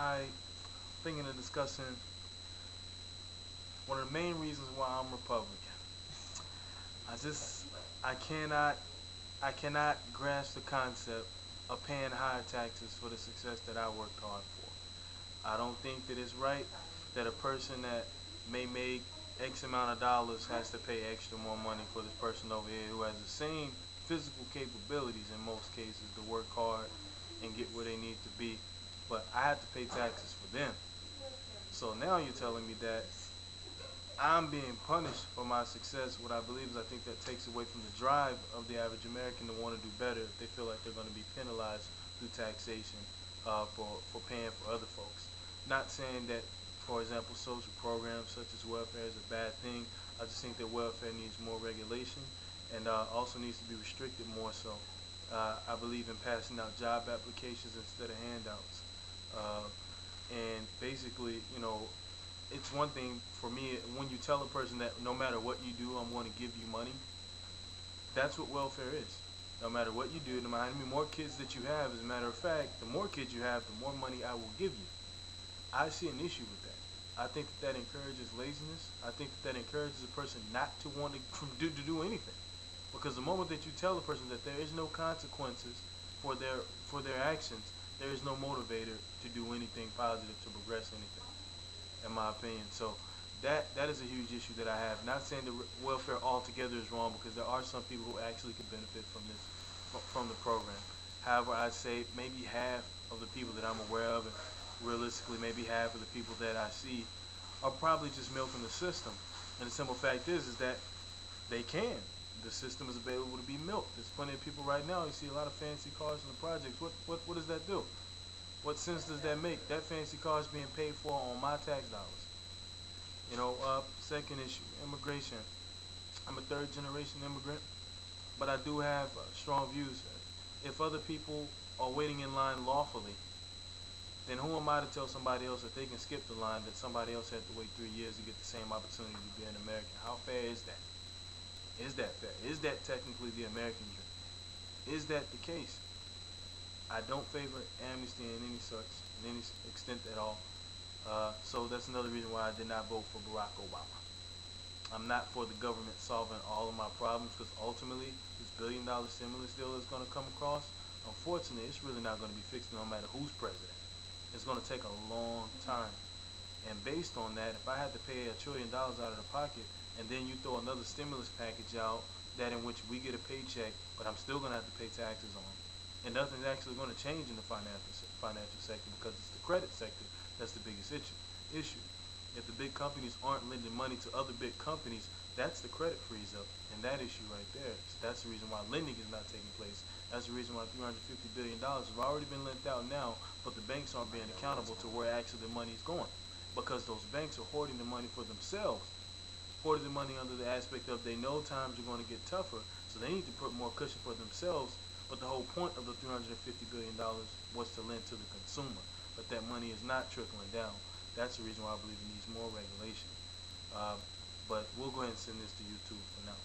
I thinking of discussing one of the main reasons why I'm Republican. I just I cannot I cannot grasp the concept of paying higher taxes for the success that I worked hard for. I don't think that it's right that a person that may make X amount of dollars has to pay extra more money for this person over here who has the same physical capabilities in most cases to work hard and get where they need to be. But I have to pay taxes for them. So now you're telling me that I'm being punished for my success. What I believe is I think that takes away from the drive of the average American to want to do better if they feel like they're going to be penalized through taxation for paying for other folks. Not saying that, for example, social programs such as welfare is a bad thing. I just think that welfare needs more regulation and also needs to be restricted more so. I believe in passing out job applications instead of handouts. Uh, and basically, it's one thing for me when you tell a person that no matter what you do, I'm going to give you money. That's what welfare is. No matter what you do, no matter how many more kids that you have, as a matter of fact, the more kids you have, the more money I will give you. I see an issue with that. I think that encourages laziness. I think that encourages a person not to want to do anything. Because the moment that you tell a person that there is no consequences for their actions, there is no motivator to do anything positive to progress anything, in my opinion. So that is a huge issue that I have. Not saying the welfare altogether is wrong, because there are some people who actually could benefit from this, from the program. However, I'd say maybe half of the people that I'm aware of, and realistically maybe half of the people that I see, are probably just milking the system. And the simple fact is that they can. The system is available to be milked. There's plenty of people right now. You see a lot of fancy cars in the projects. What does that do? What sense does that make? That fancy car is being paid for on my tax dollars. Second issue, immigration. I'm a third generation immigrant, but I do have strong views. If other people are waiting in line lawfully, then who am I to tell somebody else that they can skip the line that somebody else had to wait 3 years to get the same opportunity to be an American? How fair is that? Is that fair? Is that technically the American dream? Is that the case? I don't favor amnesty in any such, in any extent at all. So that's another reason why I did not vote for Barack Obama. I'm not for the government solving all of my problems, because ultimately this $1 billion stimulus deal is going to come across. Unfortunately, it's really not going to be fixed no matter who's president. It's going to take a long time. And based on that, if I had to pay $1 trillion out of the pocket, and then you throw another stimulus package out, that in which we get a paycheck, but I'm still going to have to pay taxes on, and nothing's actually going to change in the financial sector, because it's the credit sector that's the biggest issue. If the big companies aren't lending money to other big companies, that's the credit freeze up, and that issue right there. So that's the reason why lending is not taking place. That's the reason why $350 billion have already been lent out now, but the banks aren't being accountable to where actually the money is going, because those banks are hoarding the money for themselves, hoarding the money under the aspect of they know times are going to get tougher, so they need to put more cushion for themselves. But the whole point of the $350 billion was to lend to the consumer, but that money is not trickling down. That's the reason why I believe it needs more regulation. But we'll go ahead and send this to YouTube for now.